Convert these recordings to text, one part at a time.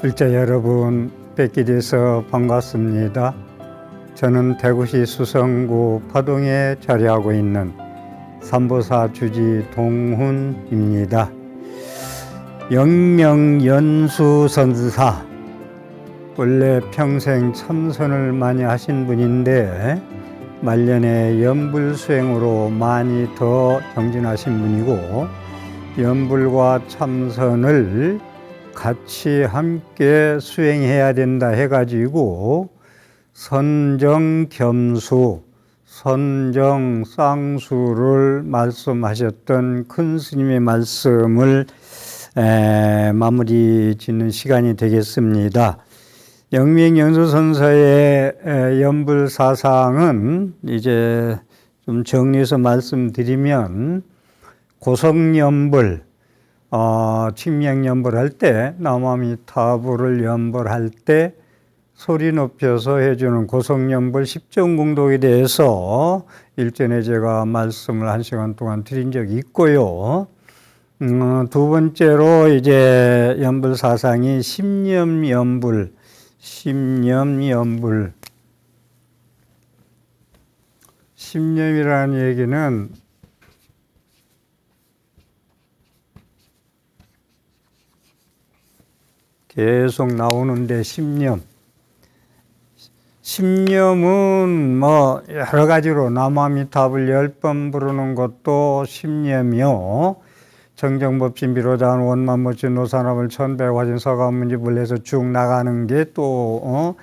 글자 여러분 뵙게 돼서 반갑습니다. 저는 대구시 수성구 파동에 자리하고 있는 삼보사 주지 동훈입니다. 영명연수 선사, 원래 평생 참선을 많이 하신 분인데 말년에 연불수행으로 많이 더 정진하신 분이고, 연불과 참선을 같이 함께 수행해야 된다 해가지고 선정겸수, 선정쌍수를 말씀하셨던 큰 스님의 말씀을 마무리 짓는 시간이 되겠습니다. 영명연수선사의 연불사상은 이제 좀 정리해서 말씀드리면, 고성연불, 칭명연불할 때, 남아미타불을 연불할 때 소리 높여서 해주는 고성연불 10정공독에 대해서 일전에 제가 말씀을 1시간 동안 드린 적이 있고요. 두 번째로 이제 연불 사상이 심념연불, 심념연불. 심념이라는 얘기는 계속 나오는데, 심념은 뭐 여러 가지로 남아미타불 10번 부르는 것도 심념이요, 정정법신 비로자한 원만무진 노사나물 천백화진 서가문집을 해서 쭉 나가는 게 또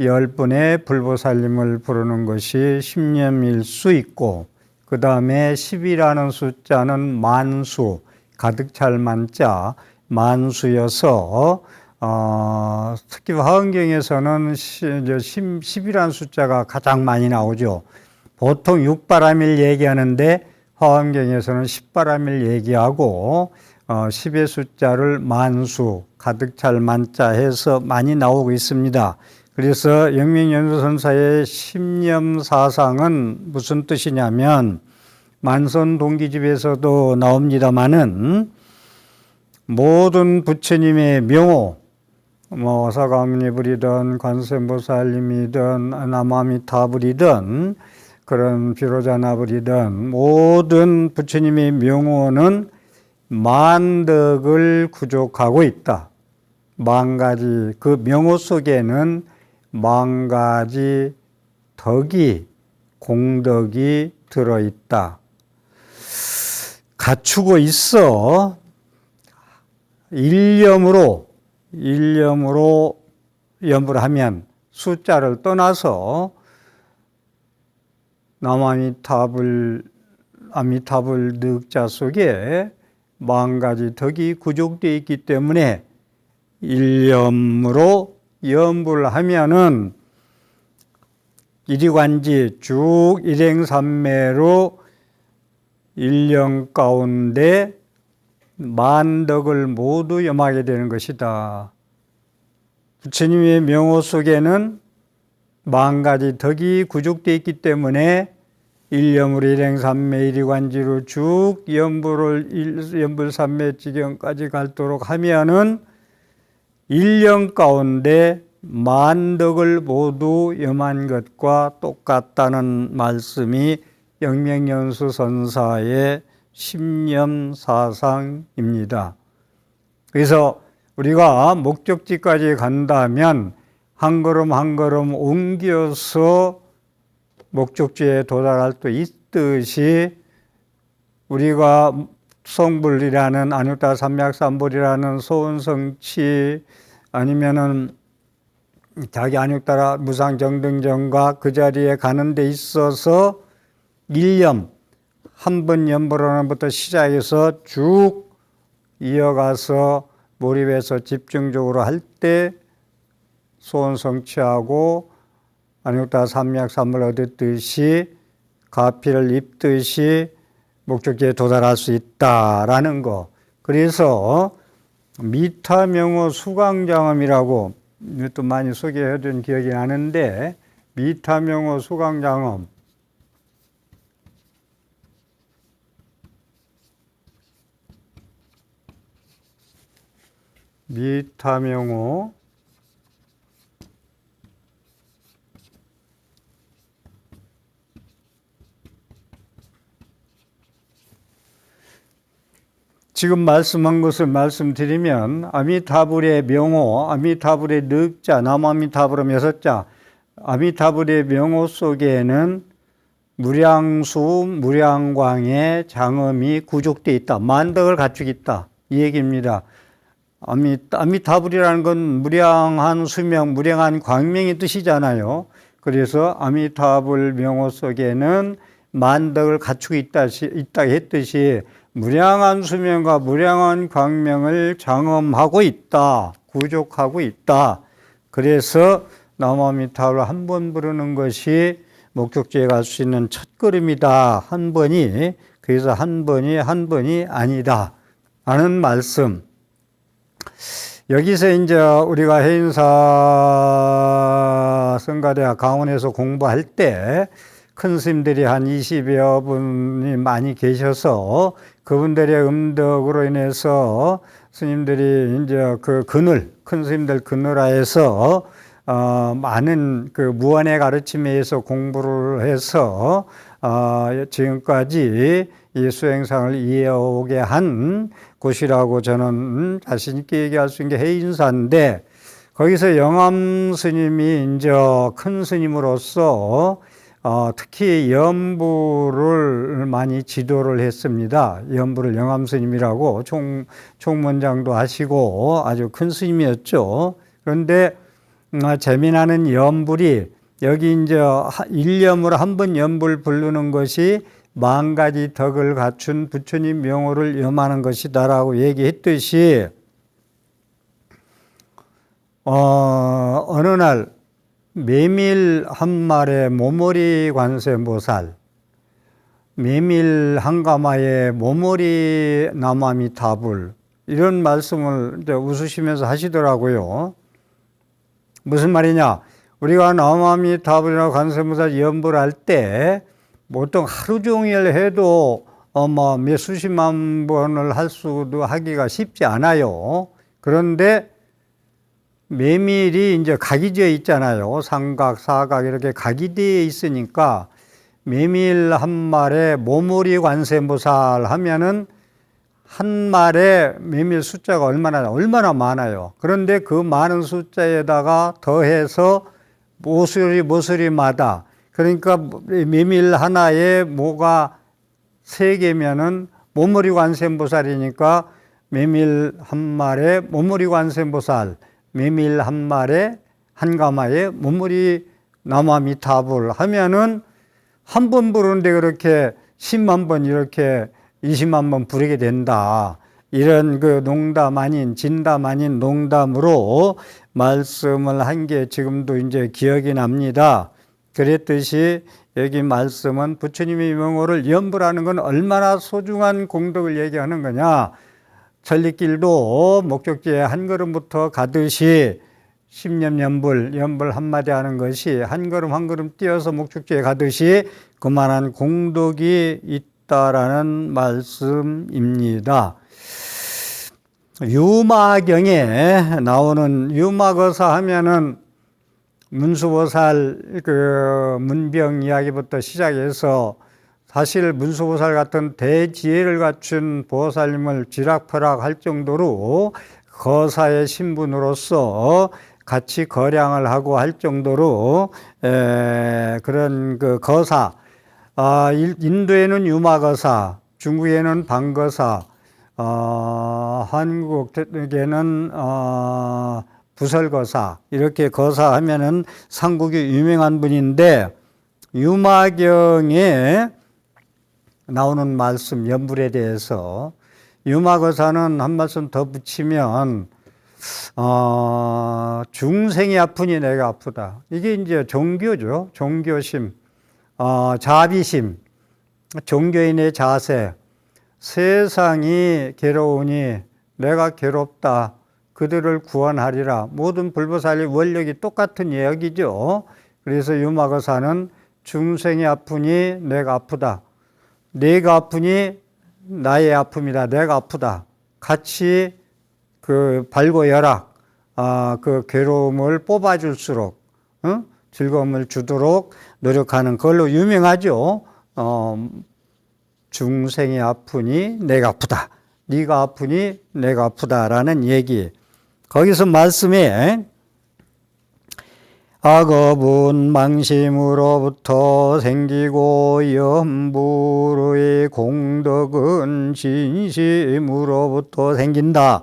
10분의 불보살림을 부르는 것이 심념일 수 있고, 그 다음에 10이라는 숫자는 만수, 가득 찰 만자, 만수여서 특히 화엄경에서는 10이라는 숫자가 가장 많이 나오죠. 보통 6바람일 얘기하는데 화엄경에서는 10바람일 얘기하고 10의 숫자를 만수, 가득 찰 만자 해서 많이 나오고 있습니다. 그래서 영명연수선사의 심념사상은 무슨 뜻이냐면, 만선동기집에서도 나옵니다마는 모든 부처님의 명호, 사가모니불이든 관세음보살님이든 남아미타불이든 그런 비로자나불이든 모든 부처님의 명호는 만덕을 구족하고 있다. 만가지, 그 명호 속에는 만가지 덕이, 공덕이 들어있다. 갖추고 있어. 일념으로 연불하면, 숫자를 떠나서 남아미타불, 아미타불 늑자 속에 만가지 덕이 구족되어 있기 때문에 일념으로 연불하면은 이리관지 쭉 일행삼매로 일념 가운데 만덕을 모두 염하게 되는 것이다. 부처님의 명호 속에는 만가지 덕이 구족되어 있기 때문에 일념으로 일행삼매 이리관지로 쭉 연불삼매지경까지 갈도록 하면은 일념 가운데 만덕을 모두 염한 것과 똑같다는 말씀이 영명연수선사의 심념사상입니다. 그래서 우리가 목적지까지 간다면 한 걸음 한 걸음 옮겨서 목적지에 도달할 수 있듯이, 우리가 성불이라는 안육다 삼맥삼불이라는 소원성취, 아니면은 자기 안육따라 무상정등정과 그 자리에 가는 데 있어서 일념, 한 번 연불하는 것부터 시작해서 쭉 이어가서 몰입해서 집중적으로 할 때 소원 성취하고 안육다 삼맥삼불 얻었듯이 가피를 입듯이 목적지에 도달할 수 있다라는 거. 그래서 미타명호 수강장엄이라고 또 많이 소개해준 기억이 나는데, 미타명호 수강장엄, 미타명호 지금 말씀한 것을 말씀드리면 아미타불의 명호, 아미타불의 늑자, 남아미타불은 6자, 아미타불의 명호 속에는 무량수, 무량광의 장엄이 구족되어 있다. 만덕을 갖추고 있다. 이 얘기입니다. 아미타불이라는 건 무량한 수명, 무량한 광명의 뜻이잖아요. 그래서 아미타불 명호 속에는 만덕을 갖추고 있다 했듯이 무량한 수명과 무량한 광명을 장엄하고 있다. 구족하고 있다. 그래서 남아미타불을 한 번 부르는 것이 목적지에 갈 수 있는 첫걸음이다. 한 번이, 그래서 한 번이 아니다. 라는 말씀. 여기서 이제 우리가 해인사 성가대학 강원에서 공부할 때 큰 스님들이 한 20여 분이 많이 계셔서 그분들의 음덕으로 인해서 스님들이 이제 그 큰 스님들 그늘하에서 많은 그 무언의 가르침에 의해서 공부를 해서 지금까지 이 수행상을 이어오게 한 곳이라고 저는 자신 있게 얘기할 수 있는 게 해인사인데, 거기서 영암 스님이 이제 큰 스님으로서 특히 연부를 많이 지도를 했습니다. 연부를 영암 스님이라고 총문장도 하시고 아주 큰 스님이었죠. 그런데 재미나는 연불이 여기 이제 1년으로 한 번 연불 부르는 것이 10,000가지 덕을 갖춘 부처님 명호를 염하는 것이다라고 얘기했듯이 어느 날 메밀 한 마리의 모모리 관세음보살, 메밀 한 가마의 모모리 남아미타불, 이런 말씀을 이제 웃으시면서 하시더라고요. 무슨 말이냐? 우리가 남아미타불이나 관세음보살 연불 할 때 보통 하루 종일 해도 몇 수십만 번을 할 수도 하기가 쉽지 않아요. 그런데 메밀이 이제 각이 되어 있잖아요. 삼각, 사각 이렇게 각이 되어 있으니까 메밀 한 말에 모모리 관세음보살 하면은 한 말에 메밀 숫자가 얼마나 많아요. 그런데 그 많은 숫자에다가 더해서 모서리마다, 그러니까 메밀 하나에 모가 3개면은 모모리 관세음보살이니까 메밀 한 말에 모모리 관세음보살, 메밀 한 말에 한 가마에 모모리 남아미타불 하면은 한 번 부르는데 그렇게 10만 번 이렇게 20만 번 부르게 된다. 이런 그 농담 아닌 진담 아닌 농담으로 말씀을 한 게 지금도 이제 기억이 납니다. 그랬듯이 여기 말씀은 부처님의 명호를 연불하는 건 얼마나 소중한 공덕을 얘기하는 거냐. 전리길도 목적지에 한 걸음부터 가듯이 10년 연불 한마디 하는 것이 한 걸음 한 걸음 뛰어서 목적지에 가듯이 그만한 공덕이 있다라는 말씀입니다. 유마경에 나오는 유마거사 하면은 문수보살 그 문병 이야기부터 시작해서 사실 문수보살 같은 대지혜를 갖춘 보살님을 쥐락펴락할 정도로 거사의 신분으로서 같이 거량을 하고 할 정도로 그런 그 거사, 인도에는 유마거사, 중국에는 방거사, 한국에는 부설거사, 이렇게 거사하면은 삼국이 유명한 분인데, 유마경에 나오는 말씀 연불에 대해서 유마거사는 한 말씀 더 붙이면 중생이 아프니 내가 아프다. 이게 이제 종교죠. 종교심, 자비심, 종교인의 자세. 세상이 괴로우니 내가 괴롭다. 그들을 구원하리라. 모든 불보살의 원력이 똑같은 이야기죠. 그래서 유마거사는 중생이 아프니 내가 아프다. 내가 아프니 나의 아픔이다. 내가 아프다. 같이 그 발고혈악, 그 괴로움을 뽑아줄수록 즐거움을 주도록 노력하는 걸로 유명하죠. 중생이 아프니 내가 아프다. 네가 아프니 내가 아프다라는 얘기. 거기서 말씀에 악업은 망심으로부터 생기고 염불의 공덕은 진심으로부터 생긴다.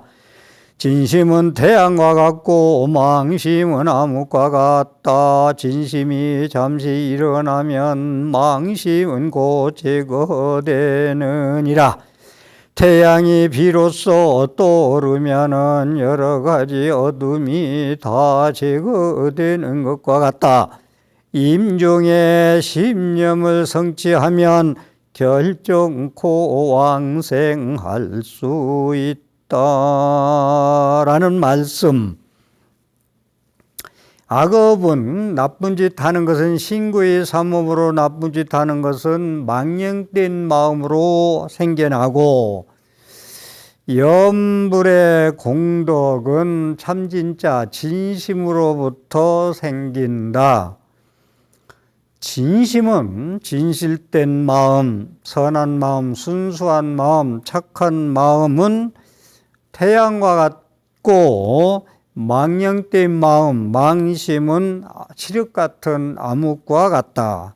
진심은 태양과 같고 망심은 암흑과 같다. 진심이 잠시 일어나면 망심은 곧 제거되느니라. 태양이 비로소 떠오르면은 여러 가지 어둠이 다 제거되는 것과 같다. 임종의 신념을 성취하면 결정코 왕생할 수 있다라는 말씀. 악업은 나쁜 짓 하는 것은 신구의 삼음으로 나쁜 짓 하는 것은 망령된 마음으로 생겨나고, 염불의 공덕은 참진짜 진심으로부터 생긴다. 진심은 진실된 마음, 선한 마음, 순수한 마음, 착한 마음은 태양과 같고, 망령된 마음, 망심은 칠흑 같은 암흑과 같다.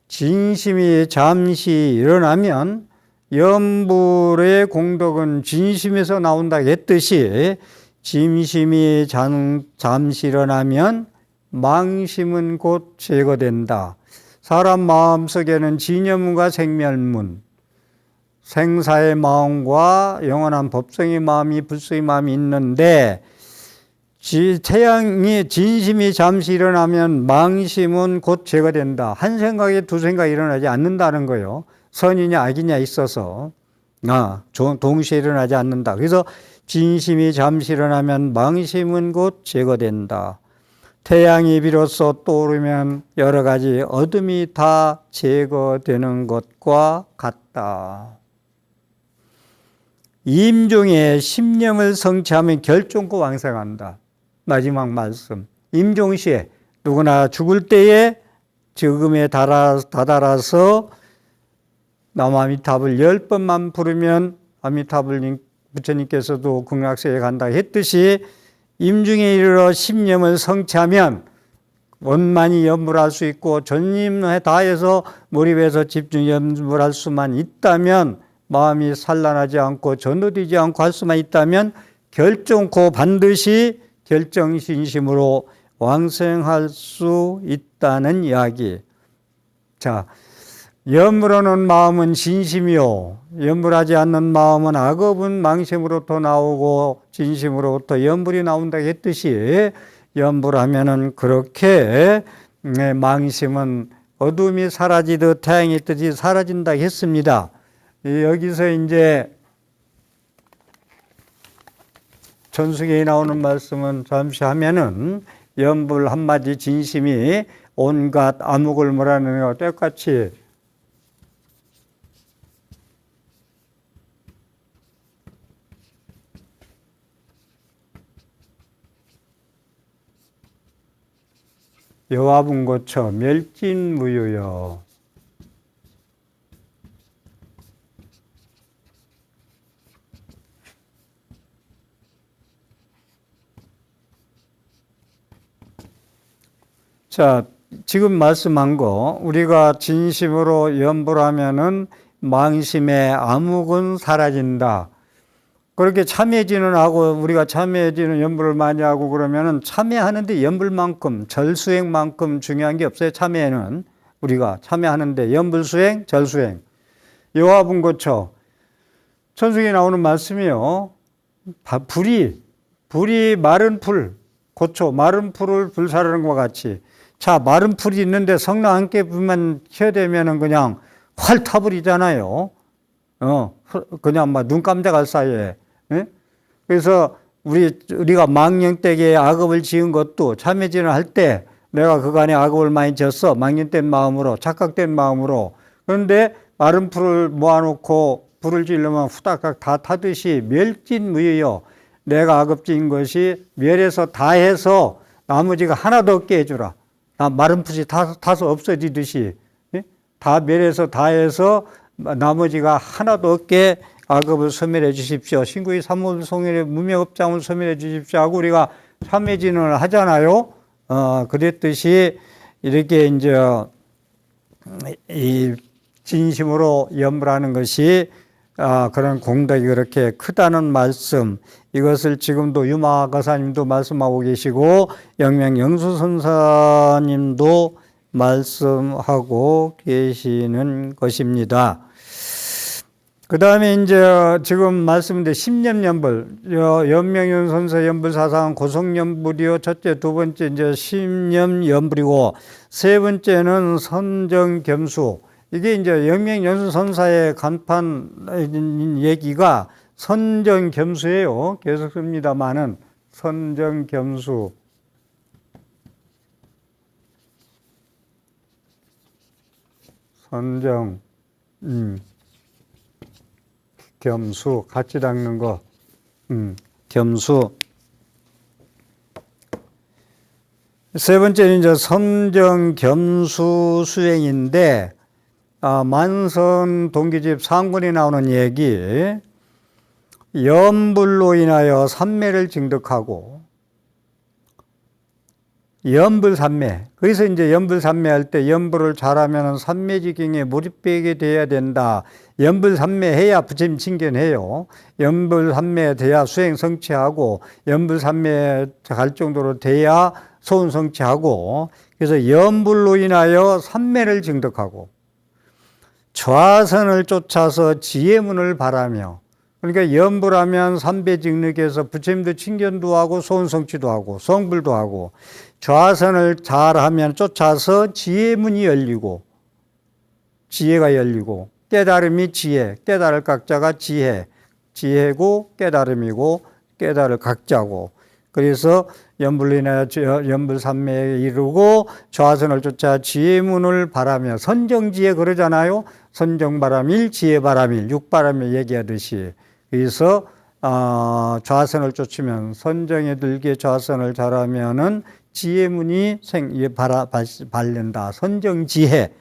진심이 잠시 일어나면 염불의 공덕은 진심에서 나온다 했듯이, 진심이 잠시 일어나면 망심은 곧 제거된다. 사람 마음속에는 진여문과 생멸문, 생사의 마음과 영원한 법성의 마음이, 불성의 마음이 있는데, 태양이 진심이 잠시 일어나면 망심은 곧 제거된다. 한 생각에 두 생각이 일어나지 않는다는 거예요. 선이냐 악이냐 있어서 동시에 일어나지 않는다. 그래서 진심이 잠시 일어나면 망심은 곧 제거된다. 태양이 비로소 떠오르면 여러 가지 어둠이 다 제거되는 것과 같다. 임종의 심령을 성취하면 결정코 왕생한다. 마지막 말씀. 임종시에 누구나 죽을 때에 적음에 다다라서 남아미탑을 10번만 부르면 아미타불 부처님께서도 극락세에 간다 했듯이, 임중에 이르러 심념을 성취하면 원만히 연불할 수 있고, 전심에 다해서 몰입해서 집중 연불할 수만 있다면, 마음이 산란하지 않고 전도되지 않고 할 수만 있다면 결정코 반드시 결정신심으로 왕생할 수 있다는 이야기. 자, 연불하는 마음은 진심이요, 연불하지 않는 마음은 악업은 망심으로부터 나오고 진심으로부터 연불이 나온다 했듯이, 연불하면은 그렇게 망심은 어둠이 사라지듯 태양이 뜨지 사라진다 했습니다. 여기서 이제 전수계에 나오는 말씀은 잠시 하면은, 연불 한마디 진심이 온갖 암흑을 몰아내는 것과 똑같이 여화분고처 멸진무유여. 자, 지금 말씀한 거, 우리가 진심으로 연불하면은 망심의 암흑은 사라진다. 그렇게 참회지는 하고, 우리가 참회지는 연불을 많이 하고 그러면은 참회하는데 연불만큼, 절수행만큼 중요한 게 없어요. 참회는 우리가 참회하는데 연불수행, 절수행. 여화분고처, 천승에 나오는 말씀이요. 불이 마른 풀, 고초, 마른 풀을 불사르는 것과 같이. 자, 마른 풀이 있는데 성랑 함께 불만 켜야 되면은 그냥 활 타버리잖아요. 그냥 막 눈 깜짝할 사이에. 예? 그래서 우리가 망령되게 악업을 지은 것도 참회진을 할 때 내가 그간에 악업을 많이 지었어. 망령된 마음으로, 착각된 마음으로. 그런데 마른 풀을 모아놓고 불을 지르면 후다닥 다 타듯이 멸진무유여. 내가 악업 지은 것이 멸해서 다 해서 나머지가 하나도 없게 해주라. 마른 풀이 타서 없어지듯이, 예? 다 멸해서 다 해서 나머지가 하나도 없게 악업을 소멸해 주십시오. 신구의 삼업을 소멸해 무명업장을 소멸해 주십시오 하고 우리가 참회진을 하잖아요. 그랬듯이 이렇게 이제 이 진심으로 염불하는 것이 그런 공덕이 그렇게 크다는 말씀, 이것을 지금도 유마거사님도 말씀하고 계시고 영명영수선사님도 말씀하고 계시는 것입니다. 그 다음에 이제 지금 말씀인데 십념연불, 연명연선사 연불사상 고성연불이요. 첫째, 두 번째 이제 십념연불이고 세 번째는 선정겸수. 이게 이제 영명연수선사의 간판 얘기가 선정겸수예요. 계속 씁니다만은 선정겸수. 선정, 겸수, 같이 닦는 거, 겸수. 세 번째는 이제 선정 겸수 수행인데, 만선 동기집 상군에 나오는 얘기, 염불로 인하여 삼매를 증득하고, 염불삼매. 거기서 이제 염불삼매 할 때 염불을 잘하면 삼매지경에 몰입되게 돼야 된다. 염불삼매 해야 부처님 칭견해요. 염불삼매 돼야 수행 성취하고, 염불삼매 갈 정도로 돼야 소운 성취하고, 그래서 염불로 인하여 삼매를 증득하고, 좌선을 쫓아서 지혜문을 바라며, 그러니까 염불하면 삼배직력에서 부처님도 칭견도 하고 소운성취도 하고 성불도 하고, 좌선을 잘하면 쫓아서 지혜문이 열리고, 지혜가 열리고, 깨달음이 지혜, 깨달을 각자가 지혜, 지혜고 깨달음이고 깨달을 각자고, 그래서 염불로 인하여 염불삼매에 이르고 좌선을 쫓아 지혜문을 바라며, 선정지혜 그러잖아요. 선정바람일, 지혜바람일, 육바람에 얘기하듯이. 그래서 좌선을 쫓으면, 선정에 들게 좌선을 잘하면은 지혜문이 발른다. 선정지혜.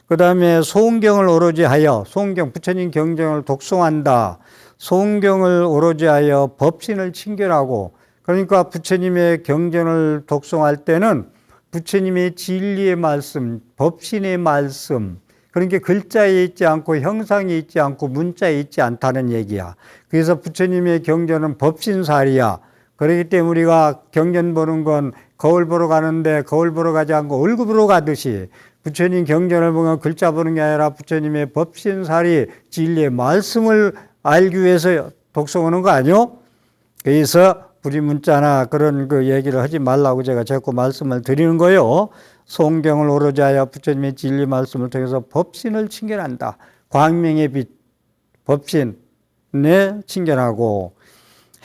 그 다음에 소은경을 오로지 하여, 소은경, 부처님 경전을 독송한다. 소은경을 오로지 하여 법신을 친견하고, 그러니까 부처님의 경전을 독송할 때는 부처님의 진리의 말씀, 법신의 말씀, 그러니까 글자에 있지 않고 형상에 있지 않고 문자에 있지 않다는 얘기야. 그래서 부처님의 경전은 법신살이야. 그렇기 때문에 우리가 경전 보는 건 거울 보러 가는데 거울 보러 가지 않고 얼굴 보러 가듯이, 부처님 경전을 보면 글자 보는 게 아니라 부처님의 법신살이 진리의 말씀을 알기 위해서 독송하는 거 아니요? 그래서 부리문자나 그런 그 얘기를 하지 말라고 제가 자꾸 말씀을 드리는 거예요. 송경을 오로지 하여 부처님의 진리 말씀을 통해서 법신을 칭견한다. 광명의 빛, 법신에 칭견하고,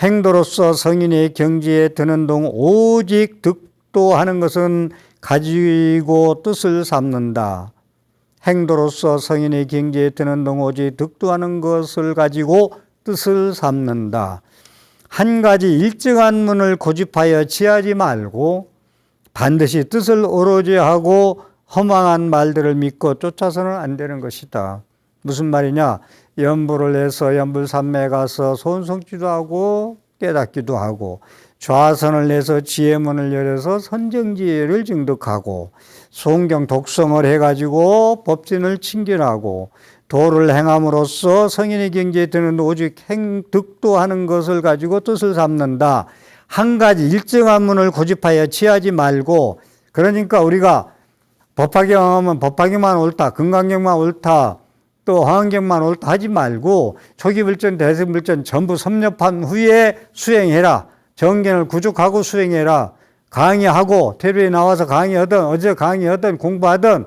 행도로서 성인의 경지에 드는 동 오직 득도하는 것은 가지고 뜻을 삼는다. 행도로서 성인의 경지에 드는 동 오직 득도하는 것을 가지고 뜻을 삼는다. 한 가지 일정한 문을 고집하여 취하지 말고 반드시 뜻을 오로지 하고 허망한 말들을 믿고 쫓아서는 안 되는 것이다. 무슨 말이냐? 염불을 해서 염불삼매에 가서 소운성취도 하고 깨닫기도 하고, 좌선을 내서 지혜문을 열어서 선정지혜를 증득하고, 소은경 독성을 해가지고 법진을 칭견하고, 도를 행함으로써 성인의 경지에 드는 오직 득도하는 것을 가지고 뜻을 삼는다. 한 가지 일정한 문을 고집하여 취하지 말고, 그러니까 우리가 법화경 하면 법화경만 옳다, 금강경만 옳다, 또 화엄경만 옳다 하지 말고 초기불전, 대승불전 전부 섭렵한 후에 수행해라. 정견을 구족하고 수행해라. 강의하고 테레비에 나와서 강의하든 어제 강의하든 공부하든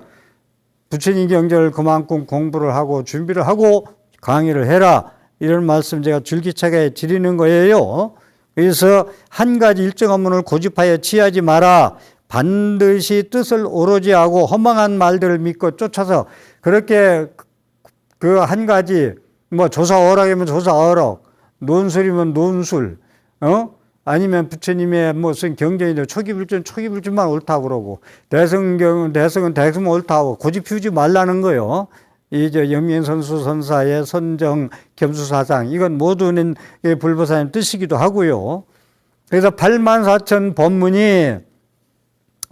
부처님 경전을 그만큼 공부를 하고 준비를 하고 강의를 해라. 이런 말씀 제가 줄기차게 드리는 거예요. 그래서 한 가지 일정한 문을 고집하여 취하지 마라. 반드시 뜻을 오로지 하고 허망한 말들을 믿고 쫓아서, 그렇게 그 한 가지, 뭐 조사어락이면 조사어락, 논술이면 논술, 아니면 부처님의 무슨 경전인데 초기불전만 옳다고 그러고, 대승은 대승 옳다고 고집 피우지 말라는 거요. 이제 영민선수 선사의 선정 겸수사상, 이건 모두는 불보살님 뜻이기도 하고요. 그래서 84,000 법문이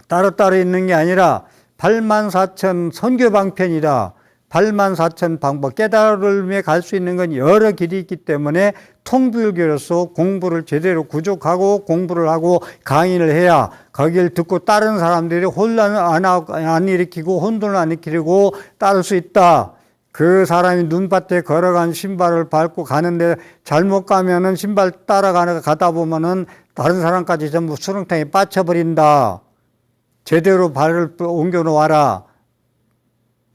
따로따로 있는 게 아니라 84,000 선교방편이다. 84,000 방법, 깨달음에 갈 수 있는 건 여러 길이 있기 때문에 통불교로서 공부를 제대로 구족하고 공부를 하고 강의를 해야 거기를 듣고 다른 사람들이 혼란을 안 일으키고 혼돈을 안 일으키고 따를 수 있다. 그 사람이 눈밭에 걸어간 신발을 밟고 가는데 잘못 가면은 신발 가다 보면은 다른 사람까지 전부 수렁탕에 빠쳐버린다. 제대로 발을 옮겨 놓아라.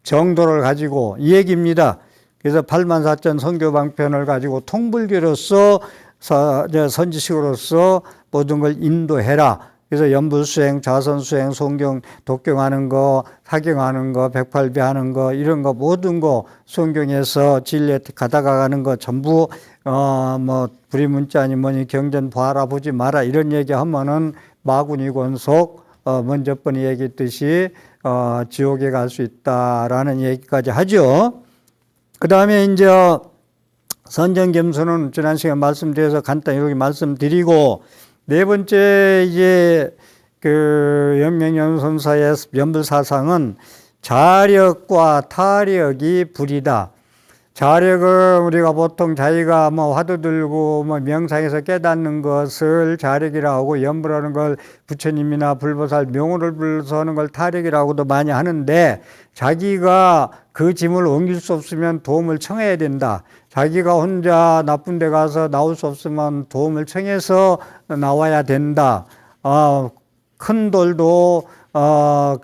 정도를 가지고 이 얘기입니다. 그래서 84,000 선교방편을 가지고 통불교로서 선지식으로서 모든 걸 인도해라. 그래서 연불수행, 자선수행, 송경, 독경하는 거, 사경하는 거, 108배 하는 거, 이런 거 모든 거 송경에서 진리에 가다가는 거 전부 뭐 불이문자니 뭐니 경전 봐라 보지 마라 이런 얘기하면은 마구니 권속 먼저 번에 얘기했듯이 지옥에 갈 수 있다라는 얘기까지 하죠. 그 다음에 이제 선정겸수는 지난 시간 말씀드려서 간단히 여기 말씀드리고, 네 번째 이제 그 영명연선사의 연불사상은 자력과 타력이 불이다. 자력은 우리가 보통 자기가 뭐 화두 들고 뭐 명상에서 깨닫는 것을 자력이라고 하고, 연불하는 걸 부처님이나 불보살 명호를 불러서 하는 걸 타력이라고도 많이 하는데, 자기가 그 짐을 옮길 수 없으면 도움을 청해야 된다. 자기가 혼자 나쁜 데 가서 나올 수 없으면 도움을 청해서 나와야 된다. 큰 돌도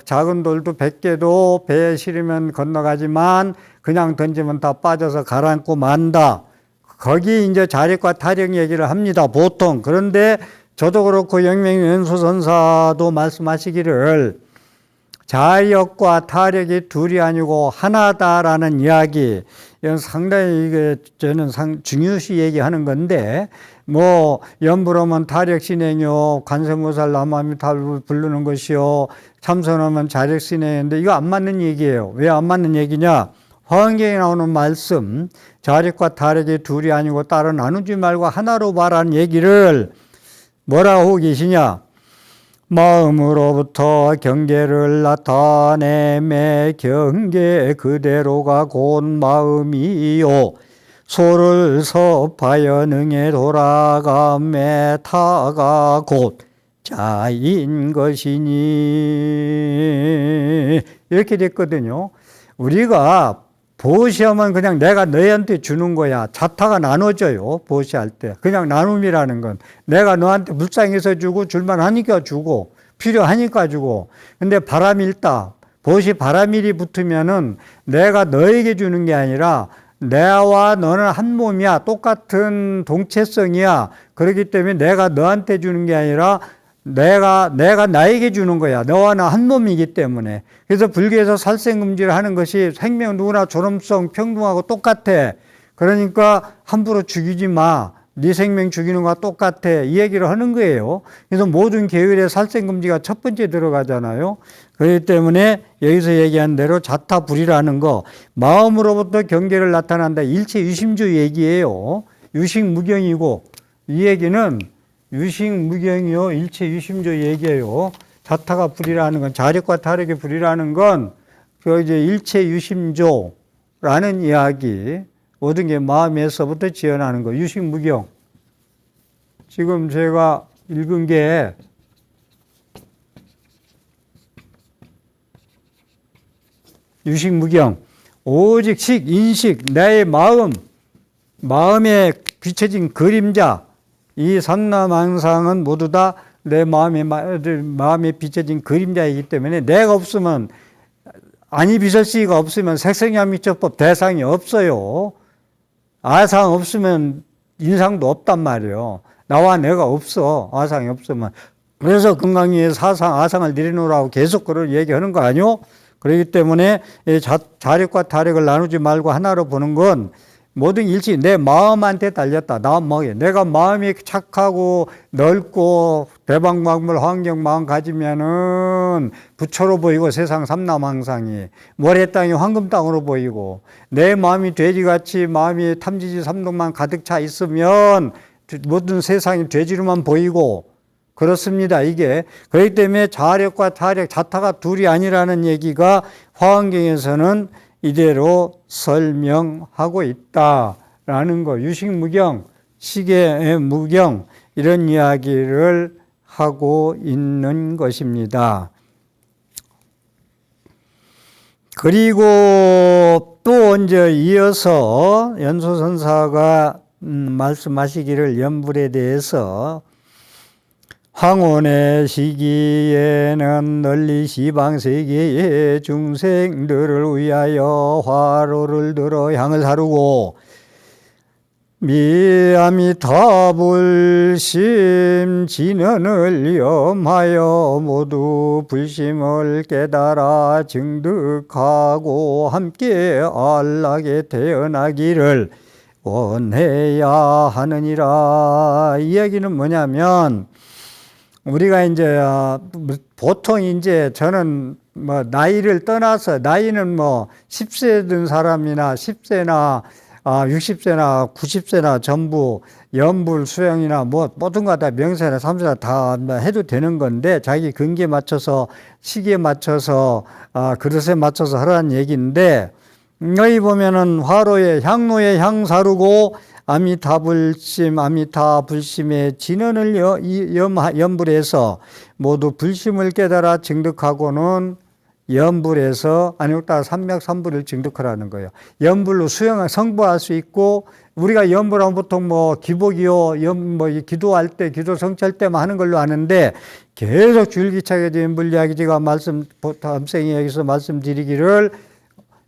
작은 돌도 100개도 배에 실으면 건너가지만 그냥 던지면 다 빠져서 가라앉고 만다. 거기 이제 자력과 타력 얘기를 합니다, 보통. 그런데 저도 그렇고 영명연수선사도 말씀하시기를 자력과 타력이 둘이 아니고 하나다라는 이야기, 이건 상당히 이게 저는 중요시 얘기하는 건데, 뭐 연불하면 타력신행이요, 관세음보살 남아미타불 부르는 것이요, 참선하면 자력신행인데 이거 안 맞는 얘기예요. 왜 안 맞는 얘기냐? 화엄경에 나오는 말씀, 자력과 타력이 둘이 아니고 따로 나누지 말고 하나로 봐라는 얘기를 뭐라고 하고 계시냐? 마음으로부터 경계를 나타내매 경계 그대로가 곧 마음이요, 소를 섭하여 능에 돌아가매 타가 곧 자인 것이니, 이렇게 됐거든요. 우리가 보시하면 그냥 내가 너희한테 주는 거야. 자타가 나눠져요. 보시할 때. 그냥 나눔이라는 건 내가 너한테 불쌍해서 주고 줄만 하니까 주고 필요하니까 주고. 근데 바람일다. 보시 바람일이 붙으면은 내가 너에게 주는 게 아니라 내와 너는 한 몸이야. 똑같은 동체성이야. 그렇기 때문에 내가 너한테 주는 게 아니라 내가 나에게 주는 거야. 너와 나 한 몸이기 때문에. 그래서 불교에서 살생금지를 하는 것이 생명 누구나 존엄성 평등하고 똑같아. 그러니까 함부로 죽이지 마. 네 생명 죽이는 거와 똑같아. 이 얘기를 하는 거예요. 그래서 모든 계율에 살생금지가 첫 번째 들어가잖아요. 그렇기 때문에 여기서 얘기한 대로 자타불이라는 거, 마음으로부터 경계를 나타난다. 일체 유심주 얘기예요. 유식무경이고, 이 얘기는 유식무경이요, 일체 유심조 얘기예요. 자타가 불이라는 건, 자력과 타력의 불이라는 건 그 이제 일체 유심조라는 이야기, 모든 게 마음에서부터 지어나는 거. 유식무경. 지금 제가 읽은 게 유식무경, 오직 식, 인식, 내 마음에 비춰진 그림자, 이 삼라망상은 모두 다 내 마음에 비춰진 그림자이기 때문에 내가 없으면, 아니 비설시가 없으면 색성야미처법 대상이 없어요. 아상 없으면 인상도 없단 말이에요. 나와 내가 없어. 아상이 없으면. 그래서 금강위에 사상, 아상을 내려놓으라고 계속 그걸 얘기하는 거 아니요? 그렇기 때문에 자력과 타력을 나누지 말고 하나로 보는 건 모든 일치 내 마음한테 달렸다. 내가 마음이 착하고 넓고 대방망물 환경 마음 가지면은 부처로 보이고 세상 삼남항상이 모래 땅이 황금 땅으로 보이고 내 마음이 돼지같이 마음이 탐지지 삼독만 가득 차 있으면 모든 세상이 돼지로만 보이고 그렇습니다. 이게 그렇기 때문에 자력과 타력 자타가 둘이 아니라는 얘기가 화엄경에서는 이대로 설명하고 있다라는 거. 유식무경, 시계의 무경 이런 이야기를 하고 있는 것입니다. 그리고 또 이제 이어서 연소선사가 말씀하시기를 연불에 대해서 황혼의 시기에는 널리 시방세계의 중생들을 위하여 화로를 들어 향을 사르고 미아미타불심 진언을 염하여 모두 불심을 깨달아 증득하고 함께 안락에 태어나기를 원해야 하느니라. 이 얘기는 뭐냐면 우리가 이제 보통 이제 저는 뭐 나이를 떠나서 나이는 뭐 10세 든 사람이나 10세나 60세나 90세나 전부 연불 수행이나 뭐 모든 거 다 명세나 삼세나 다 해도 되는 건데 자기 근기에 맞춰서 시기에 맞춰서 그릇에 맞춰서 하라는 얘기인데 여기 보면은 화로에 향로에 향 사르고 아미타불심 아미타불심의 진언을 연불해서 모두 불심을 깨달아 증득하고는 연불에서 안욕다 삼맥삼불을 증득하라는 거예요. 연불로 수행을 성부할 수 있고 우리가 연불하면 보통 뭐 기복이요 기도할 때 기도 성취할 때만 하는 걸로 아는데 계속 줄기차게 연불 이야기 제가 다음 생에 여기서 말씀드리기를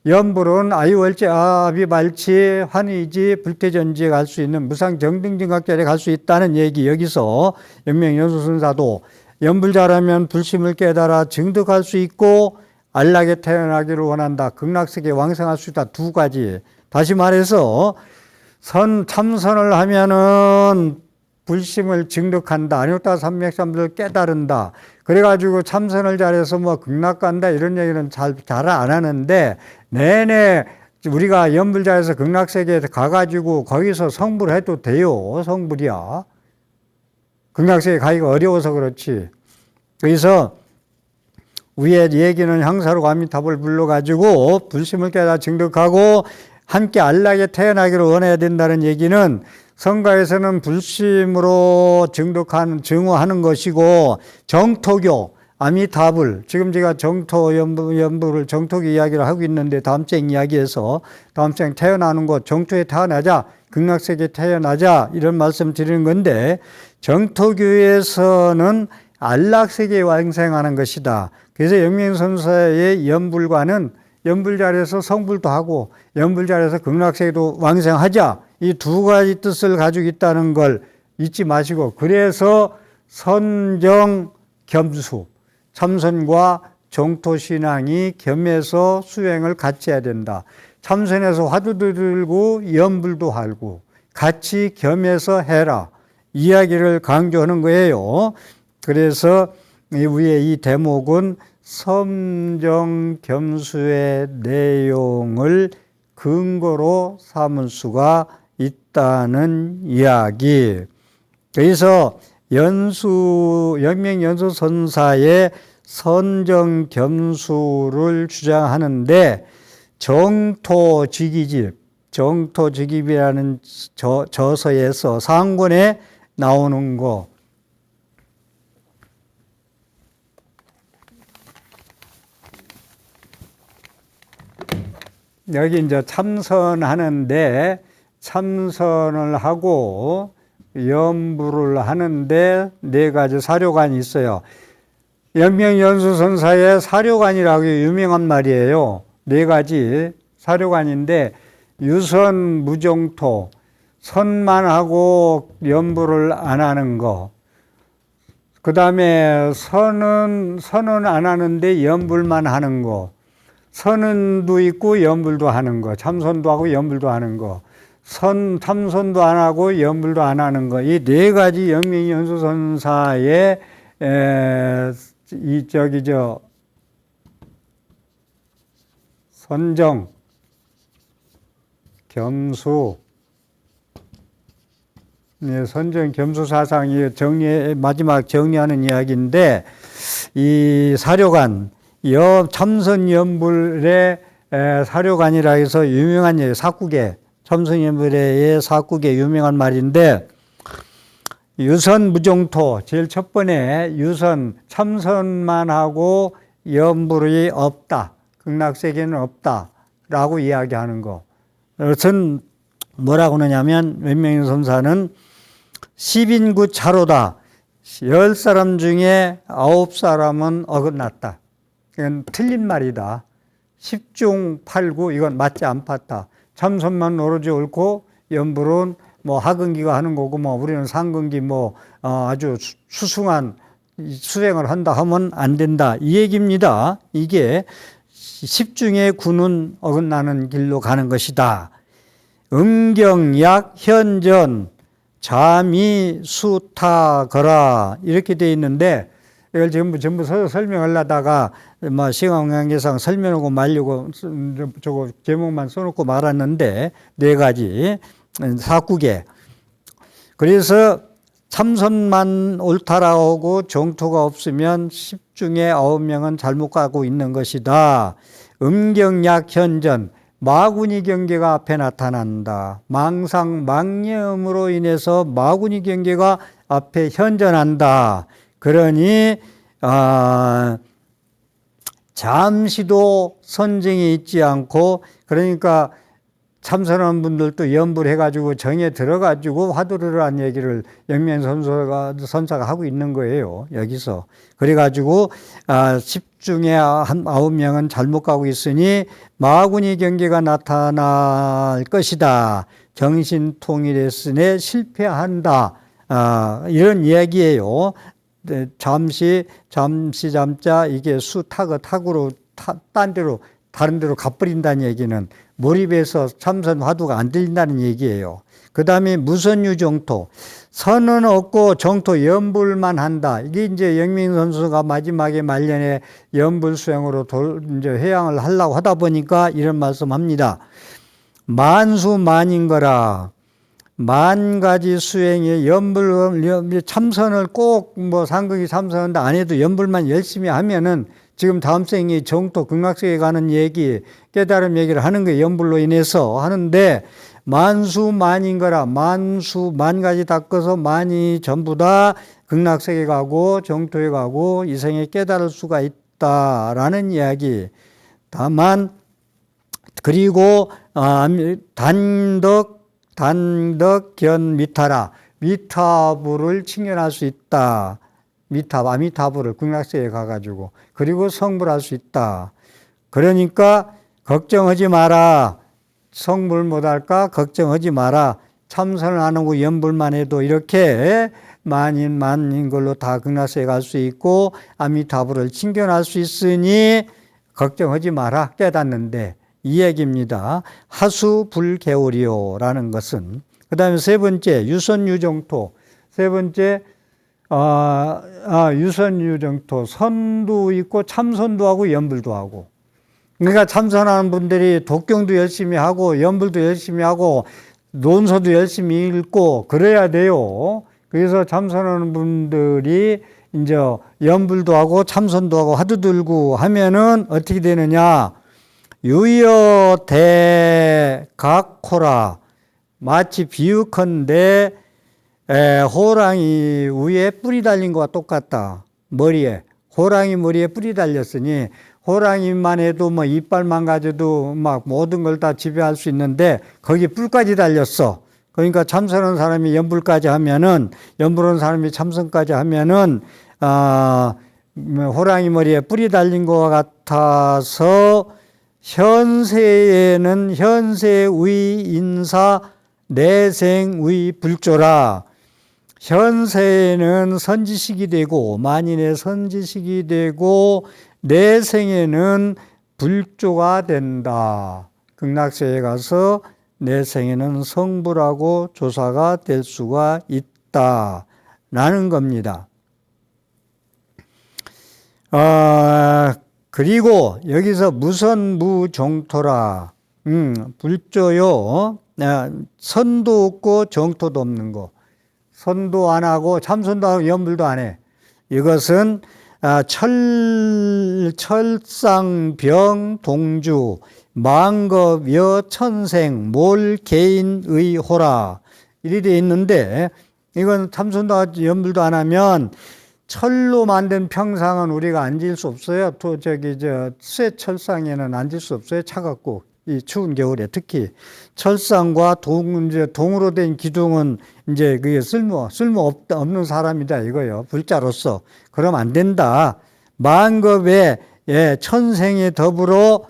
연불은 아유월제 아비발치 환의지 불태전지에 갈 수 있는 무상정등증각자리에 갈 수 있다는 얘기. 여기서 영명연수선사도 연불 잘하면 불심을 깨달아 증득할 수 있고 안락에 태어나기를 원한다. 극락세계에 왕생할 수 있다. 두 가지. 다시 말해서 참선을 하면은 불심을 증득한다. 아니었다 삼맥삼불을 깨달은다. 그래가지고 참선을 잘해서 뭐 극락 간다 이런 얘기는 잘 안 하는데 내내 우리가 연불 잘해서 극락세계에 가가지고 거기서 성불 해도 돼요. 성불이야. 극락세계 가기가 어려워서 그렇지. 그래서 위에 얘기는 향사로 아미타불 불러가지고 불심을 깨달아 증득하고 함께 안락에 태어나기를 원해야 된다는 얘기는 성가에서는 불심으로 증후하는 것이고 정토교 아미타불 지금 제가 정토연불을 정토교 이야기를 하고 있는데 다음 장 이야기에서 다음 장 태어나는 것 정토에 태어나자 극락세계에 태어나자 이런 말씀 드리는 건데 정토교에서는 안락세계에 왕생하는 것이다. 그래서 영명선사의 연불과는 연불 잘해서 성불도 하고 연불 잘해서 극락세계도 왕생하자 이 두 가지 뜻을 가지고 있다는 걸 잊지 마시고 그래서 선정 겸수 참선과 정토신앙이 겸해서 수행을 같이 해야 된다. 참선에서 화두도 들고 연불도 하고 같이 겸해서 해라. 이야기를 강조하는 거예요. 그래서 이 위에 이 대목은 선정겸수의 내용을 근거로 삼을 수가 있다는 이야기. 그래서 영명연수선사의 선정겸수를 주장하는데 정토직입이라는 저서에서 상권에 나오는 거 여기 이제 참선하는데 참선을 하고 연불을 하는데 네 가지 사료관이 있어요. 영명연수선사의 사료관이라고 유명한 말이에요. 네 가지 사료관인데 유선 무정토 선만 하고 연불을 안 하는 거. 그 다음에 선은 안 하는데 연불만 하는 거. 선은도 있고 연불도 하는 거. 참선도 하고 연불도 하는 거. 참선도 안 하고 염불도 안 하는 거. 이 네 가지 영맹연수선사의 선정, 겸수, 선정, 겸수 사상이 마지막 정리하는 이야기인데, 이 사료관, 참선염불의 사료관이라 해서 유명한 얘기, 사국에, 참선염불의 사국에 유명한 말인데, 유선 무종토, 제일 첫 번에 유선, 참선만 하고 염불이 없다. 극락세계는 없다. 라고 이야기하는 거. 그것은 뭐라고 하냐면, wen명선사는 10인구 차로다. 10사람 중에 9사람은 어긋났다. 이건 틀린 말이다. 10중 8구, 이건 맞지 않았다. 참선만 오로지 옳고, 염불은 뭐 하근기가 하는 거고, 뭐 우리는 상근기 아주 수승한 수행을 한다 하면 안 된다. 이 얘기입니다. 이게 10중에 9는 어긋나는 길로 가는 것이다. 음경약 현전 자미 수타거라 이렇게 돼 있는데 이걸 전부 설명하려다가 시간 관계상 설명하고 말려고 저거 제목만 써놓고 말았는데 네 가지 사국에 그래서 참선만 옳다라고 정토가 없으면 10중에 9명은 잘못 가고 있는 것이다. 음경약 현전 마구니 경계가 앞에 나타난다. 망상, 망념으로 인해서 마구니 경계가 앞에 현전한다. 그러니 잠시도 선정이 있지 않고 그러니까 참선하는 분들도 염불해가지고 정에 들어가지고 화두를 한 얘기를 영맹선사가 하고 있는 거예요. 여기서. 그래가지고 10중에 9명은 잘못 가고 있으니 마구니 경계가 나타날 것이다. 정신통일했으니 실패한다. 이런 이야기예요. 잠시 잠자 이게 타구로 다른 데로 가버린다는 얘기는 몰입해서 참선 화두가 안 들린다는 얘기예요. 그 다음에 무선유 정토. 선은 없고 정토 염불만 한다. 이게 이제 영민선수가 마지막에 말년에 염불 수행으로 이제 회양을 하려고 하다 보니까 이런 말씀 합니다. 만수만인 거라. 만 가지 수행에 참선을 꼭 상극이 참선한다 안 해도 염불만 열심히 하면은 지금 다음 생이 정토 극락세계 가는 얘기, 깨달음 얘기를 하는 거예요. 염불로 인해서 하는데 만수만인 거라. 만 가지 닦아서 만이 전부 다 극락세계 가고 정토에 가고 이생에 깨달을 수가 있다라는 이야기. 다만 그리고 단덕견 미타라. 미타부를 칭견할 수 있다. 아미타부를 극락세계에 가가지고 그리고 성불할 수 있다. 그러니까 걱정하지 마라. 성불 못할까? 걱정하지 마라. 참선을 안 하고 염불만 해도 이렇게 만인 걸로 다 극락세계에 갈 수 있고 아미타부를 칭견할 수 있으니 걱정하지 마라. 깨닫는데 이 얘기입니다. 하수불개오리요라는 것은 그 다음에 세 번째 유선유정토. 세 번째 유선유정토. 선도 있고 참선도 하고 염불도 하고. 그러니까 참선하는 분들이 독경도 열심히 하고 염불도 열심히 하고 논서도 열심히 읽고 그래야 돼요. 그래서 참선하는 분들이 이제 염불도 하고 참선도 하고 화두 들고 하면은 어떻게 되느냐. 유여대각호라. 마치 비유컨대 호랑이 위에 뿔이 달린 것과 똑같다. 머리에. 호랑이 머리에 뿔이 달렸으니 호랑이만 해도 이빨만 가져도 모든 걸 다 지배할 수 있는데 거기 뿔까지 달렸어. 그러니까 참선하는 사람이 염불까지 하면은 염불하는 사람이 참선까지 하면은 호랑이 머리에 뿔이 달린 것과 같아서 현세에는 현세의 인사 내생의 불조라. 현세에는 선지식이 되고 만인의 선지식이 되고 내생에는 불조가 된다. 극락세에 가서 내생에는 성불하고 조사가 될 수가 있다라는 겁니다. 그리고 여기서 무선무정토라. 불조요. 선도 없고 정토도 없는 거. 선도 안 하고 참선도 하고 염불도 안 해. 이것은 철상병 동주 망겁여 천생 몰 개인의 호라 이리 돼 있는데, 이건 참선도 하고 염불도 안 하면 철로 만든 평상은 우리가 앉을 수 없어요. 또 쇠철상에는 앉을 수 없어요. 차갑고 이 추운 겨울에 특히 철상과 동으로 된 기둥은 이제 그게 쓸모 없는 사람이다 이거요. 불자로서. 그럼 안 된다. 만겁에 천생에 더불어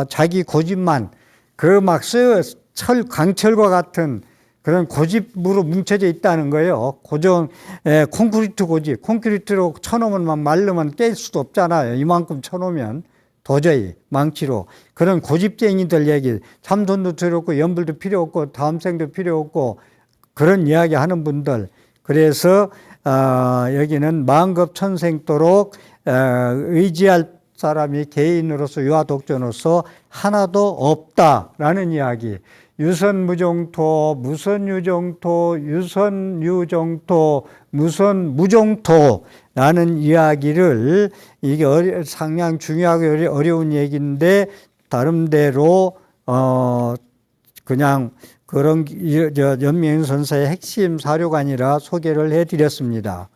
자기 고집만 그 막 철 강철과 같은 그런 고집으로 뭉쳐져 있다는 거예요. 콘크리트 고집. 콘크리트로 쳐놓으면 막 마르면 깰 수도 없잖아요. 이만큼 쳐놓으면 도저히 망치로. 그런 고집쟁이들 얘기. 참선도 필요 없고 염불도 필요 없고 다음 생도 필요 없고 그런 이야기 하는 분들. 그래서 여기는 만겁천생도록 의지할 사람이 개인으로서 유아독존으로서 하나도 없다라는 이야기. 유선무정토, 무선유정토, 유선유정토, 무선무정토라는 이야기를, 이게 상당히 중요하게 어려운 얘기인데 나름대로 그냥 그런 연미행 선사의 핵심 사료가 아니라 소개를 해드렸습니다.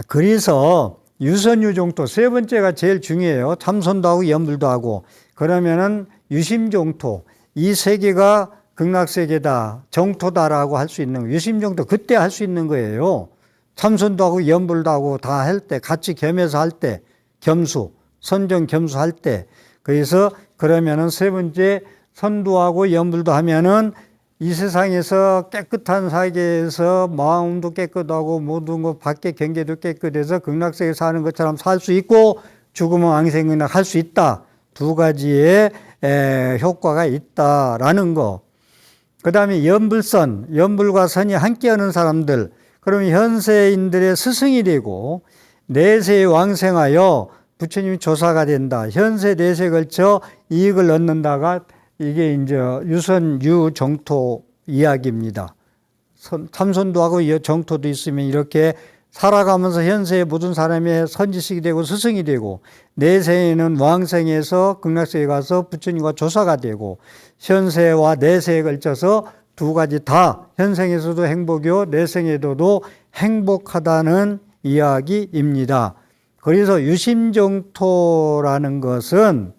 그래서 유선유정토 세 번째가 제일 중요해요. 참선도 하고 염불도 하고. 그러면은 유심정토, 이 세 개가 극락세계다, 정토다라고 할 수 있는, 유심정토 그때 할 수 있는 거예요. 참선도 하고 염불도 하고 다 할 때, 같이 겸해서 할 때, 선정 겸수할 때. 그래서 그러면은 세 번째 선도하고 염불도 하면은 이 세상에서 깨끗한 세계에서 마음도 깨끗하고 모든 것 밖에 경계도 깨끗해서 극락세계 사는 것처럼 살 수 있고 죽으면 왕생극락 할 수 있다. 두 가지의 효과가 있다라는 거. 그 다음에 염불선, 염불과 선이 함께 하는 사람들. 그러면 현세인들의 스승이 되고 내세에 왕생하여 부처님이 조사가 된다. 현세 내세에 걸쳐 이익을 얻는다가 이게 이제 유선유정토 이야기입니다. 참선도 하고 정토도 있으면 이렇게 살아가면서 현세의 모든 사람의 선지식이 되고 스승이 되고, 내세에는 왕생에서 극락세에 가서 부처님과 조사가 되고, 현세와 내세에 걸쳐서 두 가지 다 현생에서도 행복이요 내생에도 행복하다는 이야기입니다. 그래서 유심정토라는 것은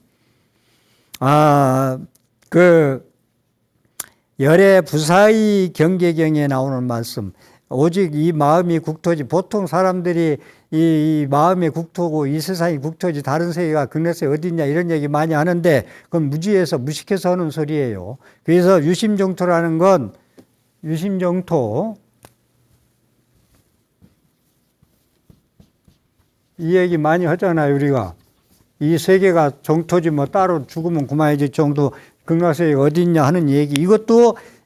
열애 부사의 경계경에 나오는 말씀. 오직 이 마음이 국토지. 보통 사람들이 이 마음의 국토고 이 세상이 국토지 다른 세계가 극락세계 어디 있냐 이런 얘기 많이 하는데 그건 무식해서 하는 소리예요. 그래서 유심정토라는 건 유심정토 이 얘기 많이 하잖아요. 우리가 이 세계가 정토지 뭐 따로 죽으면 그만이지 정도 극락세계가 어디 있냐 하는 얘기.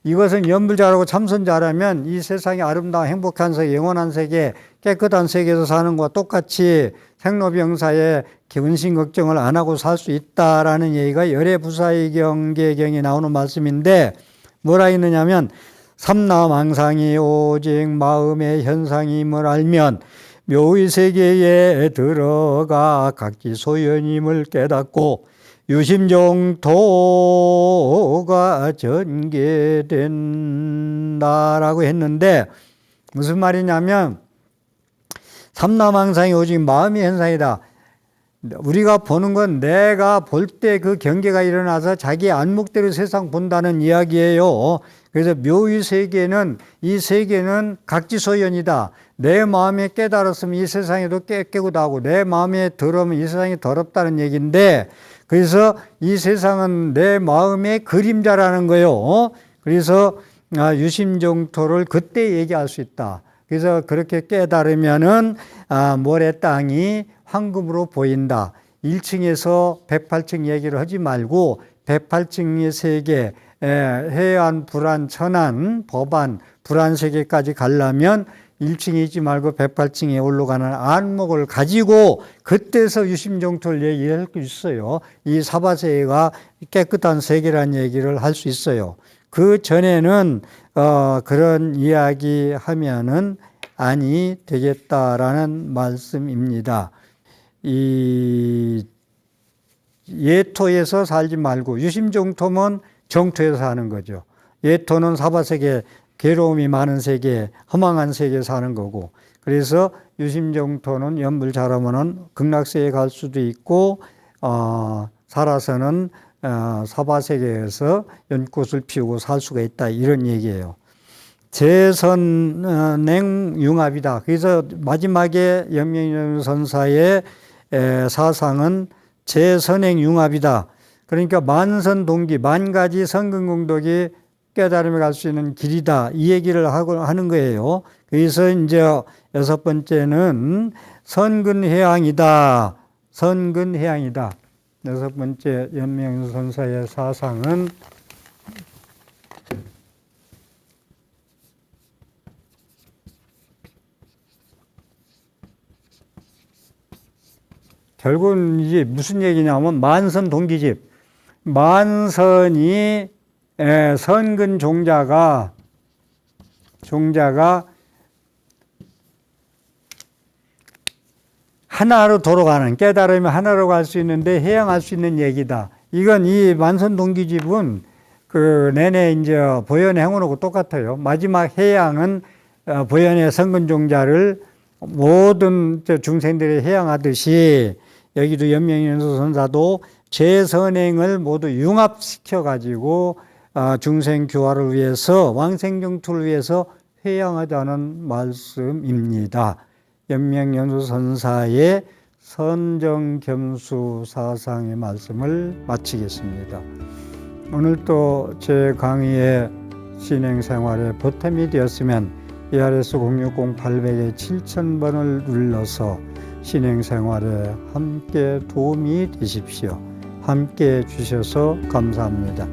이것은 염불 잘하고 참선 잘하면 이 세상의 아름다운 행복한 세계, 영원한 세계, 깨끗한 세계에서 사는 것과 똑같이 생로병사의 근심 걱정을 안 하고 살 수 있다라는 얘기가 열애부사의 경계경에 나오는 말씀인데, 뭐라 했느냐면 삼라망상이 오직 마음의 현상임을 알면 묘의 세계에 들어가 각기 소연임을 깨닫고 유심정토가 전개된다라고 했는데, 무슨 말이냐면 삼라망상이 오직 마음의 현상이다. 우리가 보는 건 내가 볼 때 그 경계가 일어나서 자기 안목대로 세상 본다는 이야기예요. 그래서 묘의 세계는, 이 세계는 각지소연이다. 내 마음에 깨달았으면 이 세상에도 깨끗하고 하고 내 마음에 더러우면 이 세상이 더럽다는 얘기인데, 그래서 이 세상은 내 마음의 그림자라는 거예요. 그래서 유심정토를 그때 얘기할 수 있다. 그래서 그렇게 깨달으면은 모래 땅이 황금으로 보인다. 1층에서 108층 얘기를 하지 말고 108층의 세계, 해안, 불안, 천안, 법안, 불안 세계까지 가려면 1층에 있지 말고 108층에 올라가는 안목을 가지고 그때서 유심정토를 얘기할 수 있어요. 이 사바세계가 깨끗한 세계라는 얘기를 할 수 있어요. 그 전에는 그런 이야기 하면은 아니 되겠다라는 말씀입니다. 이 예토에서 살지 말고 유심정토면 정토에서 사는 거죠. 예토는 사바세계, 괴로움이 많은 세계, 허망한 세계에 사는 거고, 그래서 유심정토는 연불 잘하면은 극락세계에 갈 수도 있고 살아서는 사바세계에서 연꽃을 피우고 살 수가 있다, 이런 얘기예요. 재선행융합이다. 그래서 마지막에 연명연선사의 사상은 재선행융합이다. 그러니까 만선동기, 만 가지 선근공덕이 깨달음에 갈 수 있는 길이다, 이 얘기를 하는 거예요. 그래서 이제 6번째는 선근해양이다. 선근해양이다. 6번째 연명선사의 사상은 결국은 이제 무슨 얘기냐면 만선동기집. 만선이 선근 종자가 하나로 돌아가는, 깨달음이 하나로 갈 수 있는데 해양할 수 있는 얘기다. 이건 이 만선동기집은 그 내내 이제 보현의 행운하고 똑같아요. 마지막 해양은 보현의 선근 종자를 모든 중생들이 해양하듯이 여기도 연명연수선사도 재선행을 모두 융합시켜 가지고 중생 교화를 위해서, 왕생정토를 위해서 회양하자는 말씀입니다. 연명연수선사의 선정겸수 사상의 말씀을 마치겠습니다. 오늘 또 제 강의의 신행생활에 보탬이 되었으면 ARS 060-800-7000번을 눌러서 신행생활에 함께 도움이 되십시오. 함께 해주셔서 감사합니다.